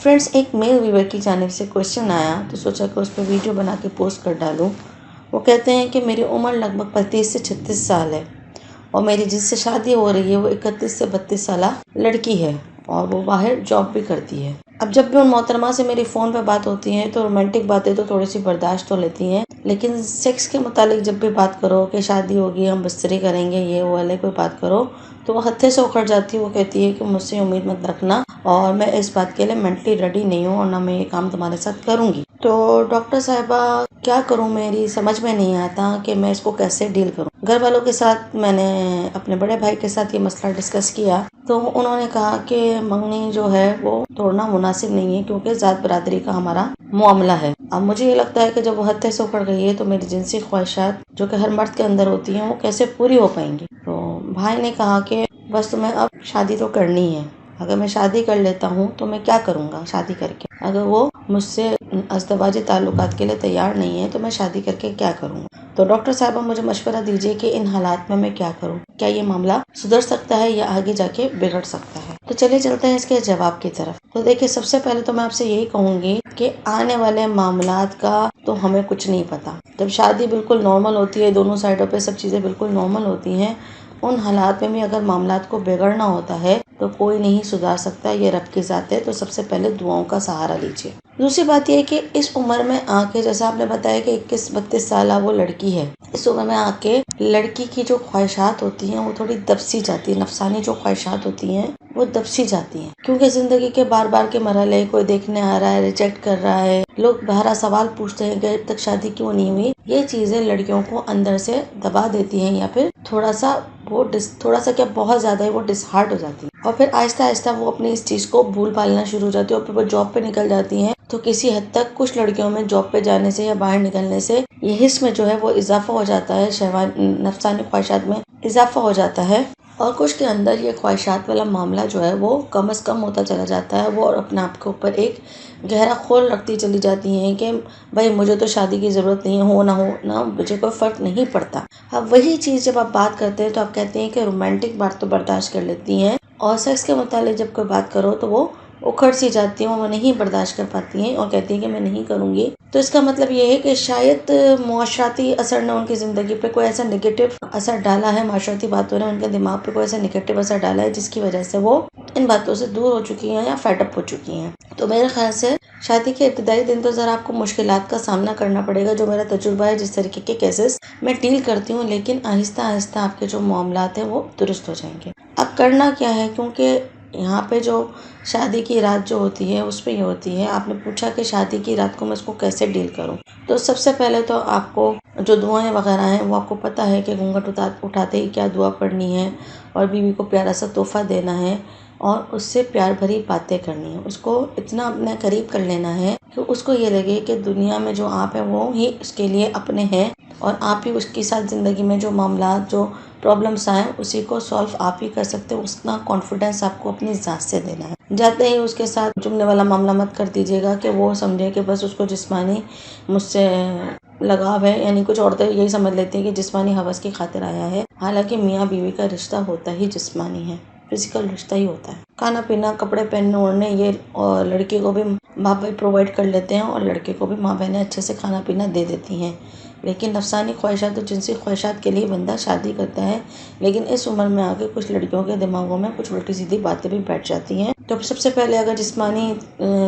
Friends, एक mail viewer की जानिब से क्वेश्चन आया तो सोचा कि उस पर वीडियो बना के पोस्ट कर डालूं। वो कहते हैं कि मेरी उम्र लगभग 35 से 36 साल है और मेरी जिससे शादी हो रही है वो 31 से 32 साल लड़की है और वो बाहर जॉब भी करती है। अब जब भी उन मोहतरमा से मेरी फ़ोन पे बात होती है तो रोमांटिक बातें तो थोड़ी सी बर्दाश्त तो लेती हैं, लेकिन सेक्स के मुतालिक जब भी बात करो कि शादी होगी, हम बिस्तरी करेंगे, ये वो वाले कोई बात करो तो वो हत्थे से उखड़ जाती है। वो कहती है कि मुझसे उम्मीद मत रखना और मैं इस बात के लिए मेंटली रेडी नहीं हूँ और ना मैं ये काम तुम्हारे साथ करूँगी। तो डॉक्टर साहिबा, क्या करूँ? मेरी समझ में नहीं आता कि मैं इसको कैसे डील करूँ। घर वालों के साथ मैंने अपने बड़े भाई के साथ ये मसला डिस्कस किया तो उन्होंने कहा कि मंगनी जो है वो तोड़ना मुनासिब नहीं है क्योंकि ज़ात बरादरी का हमारा मामला है। अब मुझे ये लगता है कि जब वो हत्थे से उखड़ गई है तो मेरी जिनसी ख्वाहिशात जो कि हर मर्द के अंदर होती हैं वो कैसे पूरी हो पाएंगी। तो भाई ने कहा कि बस तुम्हें अब शादी तो करनी है। अगर मैं शादी कर लेता हूँ तो मैं क्या करूँगा शादी करके? अगर वो मुझसे अज़दवाजी ताल्लुकात के लिए तैयार नहीं है तो मैं शादी करके क्या करूँगा? तो डॉक्टर साहबा, मुझे मशवरा दीजिए कि इन हालात में मैं क्या करूँ? क्या ये मामला सुधर सकता है या आगे जाके बिगड़ सकता है? तो चलिए चलते हैं इसके जवाब की तरफ। तो देखिए, सबसे पहले तो मैं आपसे यही कहूँगी कि आने वाले मामलात का तो हमें कुछ नहीं पता। जब शादी बिल्कुल नॉर्मल होती है, दोनों साइडों पे सब चीज़ें बिल्कुल नॉर्मल होती हैं, उन हालात में भी अगर मामलात को बिगड़ना होता है तो कोई नहीं सुधार सकता, ये रब की ज़ात है। तो सबसे पहले दुआओं का सहारा लीजिए। दूसरी बात यह है कि इस उम्र में आके, जैसा आपने बताया कि 21-32 साल वो लड़की है, इस उम्र में आके लड़की की जो ख्वाहिशात होती हैं वो थोड़ी दबसी जाती है। नफसानी जो ख्वाहिशात होती हैं वो दबसी जाती हैं क्योंकि जिंदगी के बार बार के मरहले, कोई देखने आ रहा है, रिजेक्ट कर रहा है, लोग बहरा सवाल पूछते हैं कि अब तक शादी क्यों नहीं हुई। ये चीजें लड़कियों को अंदर से दबा देती हैं या फिर थोड़ा सा क्या, बहुत ज्यादा ही वो डिसहार्ट हो जाती है और फिर आहिस्ता आहिस्ता वो अपनी इस चीज को भूल भालना शुरू हो जाती है और फिर वो जॉब पे निकल जाती हैं। तो किसी हद तक कुछ लड़कियों में जॉब पे जाने से या बाहर निकलने से ये हिस्स में जो है वो इजाफा हो जाता है, नफसानी ख्वाहिशात में इजाफा हो जाता है और कुछ के अंदर ये ख्वाहिशात वाला मामला जो है वो कम से कम होता चला जाता है। वो और अपने आप के ऊपर एक गहरा खोल रखती चली जाती हैं कि भाई मुझे तो शादी की ज़रूरत नहीं है, हो ना मुझे कोई फ़र्क नहीं पड़ता। अब वही चीज़ जब आप बात करते हैं तो आप कहते हैं कि रोमांटिक बात तो बर्दाश्त कर लेती हैं और सेक्स के मुतालिक जब कोई बात करो तो वो उखड़ सी जाती हैं, वो नहीं बर्दाश्त कर पाती हैं और कहती हैं कि मैं नहीं करूँगी। तो इसका मतलब ये है कि शायद मुआशराती असर ने उनकी ज़िंदगी पे कोई ऐसा नेगेटिव असर डाला है, माशराती बातों ने उनके दिमाग पे कोई ऐसा नेगेटिव असर डाला है जिसकी वजह से वो इन बातों से दूर हो चुकी हैं या फेडअप हो चुकी हैं। तो मेरे ख्याल से शादी के इब्तिदाई दिन तो ज़रा आपको मुश्किलात का सामना करना पड़ेगा, जो मेरा तजुर्बा है, जिस तरीके के केसेस मैं डील करती हूँ, लेकिन आहिस्ता आहिस्ता आपके जो मामलात हैं वो दुरुस्त हो जाएंगे। अब करना क्या है, क्योंकि यहाँ पे जो शादी की रात जो होती है उस पर ये होती है। आपने पूछा कि शादी की रात को मैं इसको कैसे डील करूँ, तो सबसे पहले तो आपको जो दुआएं वगैरह हैं वो आपको पता है कि घूंघट उठाते ही क्या दुआ पढ़नी है और बीवी को प्यारा सा तोहफा देना है और उससे प्यार भरी बातें करनी है। उसको इतना अपने करीब कर लेना है कि उसको ये लगे कि दुनिया में जो आप हैं वो ही उसके लिए अपने हैं और आप ही उसके साथ ज़िंदगी में जो मामला, जो प्रॉब्लम्स आए उसी को सॉल्व आप ही कर सकते हो। उतना कॉन्फिडेंस आपको अपनी ज़ात से देना है। जाते ही उसके साथ जुमने वाला मामला मत कर दीजिएगा कि वो समझे कि बस उसको जिस्मानी मुझसे लगाव है, यानी कुछ औरतें यही समझ लेती हैं कि जिस्मानी हवस की खातिर आया है। हालांकि मियाँ बीवी का रिश्ता होता ही जिस्मानी है, फिजिकल रिश्ता ही होता है। खाना पीना, कपड़े पहनने ओढ़ने, ये और लड़की को भी माँ बाप प्रोवाइड कर लेते हैं और लड़के को भी माँ बहनें अच्छे से खाना पीना दे देती हैं। लेकिन नफसानी ख्वाहिशात और जिनसी ख्वाहिशात के लिए बंदा शादी करता है। लेकिन इस उम्र में आके कुछ लड़कियों के दिमागों में कुछ उल्टी सीधी बातें भी बैठ जाती हैं। तो सबसे पहले अगर जिस्मानी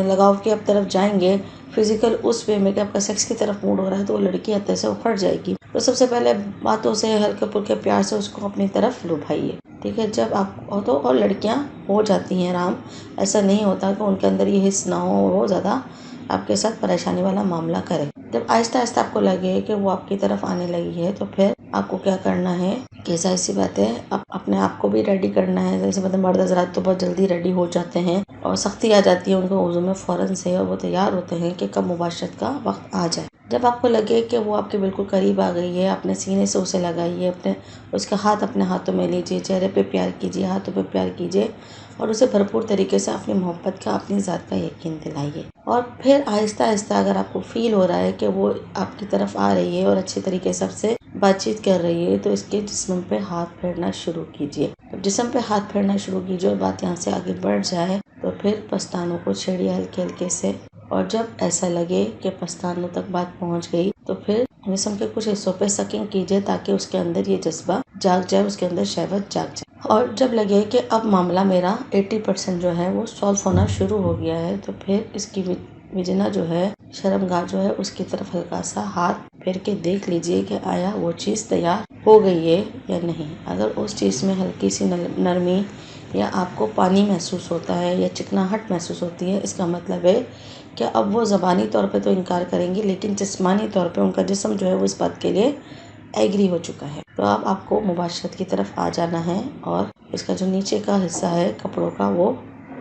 लगाव की अब तरफ जाएंगे, फिजिकल उस वे में कि आपका सेक्स की तरफ मूड हो रहा है, तो वो लड़की हत्थे से उखड़ जाएगी। तो सबसे पहले बातों से, हल्के फुल्के प्यार से उसको अपनी तरफ लुभाइए, ठीक है। जब आप तो और लड़कियां हो जाती हैं राम, ऐसा नहीं होता कि उनके अंदर ये हिस्स ना हो, वो ज़्यादा आपके साथ परेशानी वाला मामला करे। जब आहिस्ता आहिस्ता आपको लगे कि वो आपकी तरफ आने लगी है तो फिर आपको क्या करना है कि जाहिर सी बात है अपने आप को भी रेडी करना है। जैसे मतलब मर्द हज़रात तो बहुत जल्दी रेडी हो जाते हैं और सख्ती आ जाती है उनको वज़ू में फ़ौरन से, और वो तैयार होते हैं कि कब मुबाशरत का वक्त आ जाए। जब आपको लगे कि वो आपके बिल्कुल करीब आ गई है, अपने सीने से उसे लगाइए, उसका हाथ अपने हाथों में लीजिए, चेहरे पे प्यार कीजिए, हाथों पे प्यार कीजिए और उसे भरपूर तरीके से अपनी मोहब्बत का, अपनी ज़ात का यकीन दिलाइए। और फिर आहिस्ता आहिस्ता अगर आपको फील हो रहा है कि वो आपकी तरफ आ रही है और अच्छे तरीके से आपसे बातचीत कर रही है, तो इसके जिस्म पे हाथ फेरना शुरू कीजिए। जब जिस्म पे हाथ फेरना शुरू कीजिए और बात यहाँ से आगे बढ़ जाए तो फिर पस्तानों को छेड़िए हल्के हल्के से। और जब ऐसा लगे कि पस्तानों तक बात पहुंच गई तो फिर जिस्म के कुछ हिस्सों पे सकिंग कीजिए ताकि उसके अंदर ये जज्बा जाग जाए, उसके अंदर शहवत जाग जाए। और जब लगे कि अब मामला मेरा 80% जो है वो सॉल्व होना शुरू हो गया है तो फिर इसकी विजना जो है, शर्मगाह जो है, उसकी तरफ हल्का सा हाथ फेर के देख लीजिए कि आया वो चीज़ तैयार हो गई है या नहीं। अगर उस चीज़ में हल्की सी नरमी या आपको पानी महसूस होता है या चिकनाहट महसूस होती है, इसका मतलब है कि अब वो ज़बानी तौर पे तो इनकार करेंगे लेकिन जिस्मानी तौर पे उनका जिस्म जो है वो इस बात के लिए एग्री हो चुका है। तो अब आपको मुबाशरत की तरफ आ जाना है और इसका जो नीचे का हिस्सा है कपड़ों का वो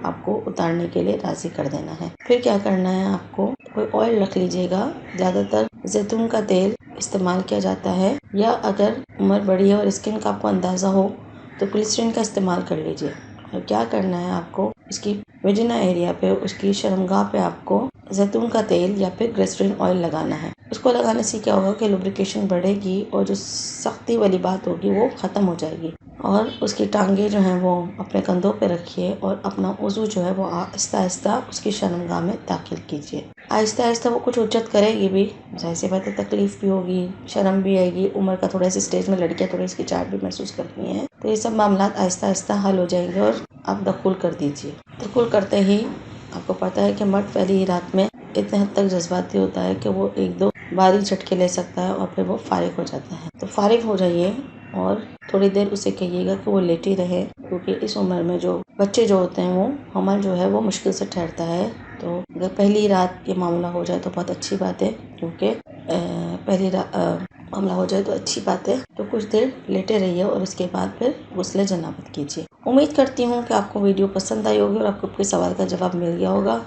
आपको उतारने के लिए राज़ी कर देना है। फिर क्या करना है, आपको कोई ऑयल रख लीजिएगा। ज़्यादातर जैतून का तेल इस्तेमाल किया जाता है या अगर उम्र बड़ी है और स्किन का आपको अंदाज़ा हो तो ग्लिसरीन का इस्तेमाल कर लीजिए। और क्या करना है, आपको इसकी वेजिना एरिया पे, उसकी शर्मगाह पे आपको जैतून का तेल या फिर ग्लिसरीन ऑयल लगाना है। उसको लगाने से क्या होगा कि लुब्रिकेशन बढ़ेगी और जो सख्ती वाली बात होगी वो ख़त्म हो जाएगी। और उसकी टांगे जो हैं वो अपने कंधों पे रखिए और अपना वज़ू जो है वो आहिस्ता आहिस्ता उसकी शर्मगाह में दाखिल कीजिए। आहिस्ता आहिस्ता वो कुछ उज्जत करेगी भी, ज़ाहिर सी बात है, तकलीफ़ भी होगी, शर्म भी आएगी। उम्र का थोड़ा सा स्टेज में लड़कियाँ थोड़ी हिचकिचाहट भी महसूस करती हैं, तो ये सब मामला आहिस्ता आहिस्ता हल हो जाएंगे और आप दखुल कर दीजिए। दखुल करते ही आपको पता है कि मर्द पहली ही रात में इतने हद तक जज्बाती होता है कि वो एक दो भारी झटके ले सकता है और फिर वो फारिग हो जाता है। तो फारिग हो जाइए और थोड़ी देर उसे कहिएगा कि वो लेटी रहे, क्योंकि इस उम्र में जो बच्चे जो होते हैं वो हमल जो है वो मुश्किल से ठहरता है। तो अगर पहली रात ये मामला हो जाए तो बहुत अच्छी बात है, क्योंकि पहली मामला हो जाए तो अच्छी बात है। तो कुछ देर लेटे रहिए और उसके बाद फिर गुस्ले जनाबत कीजिए। उम्मीद करती हूँ कि आपको वीडियो पसंद आई होगी और आपको कोई सवाल का जवाब मिल गया होगा।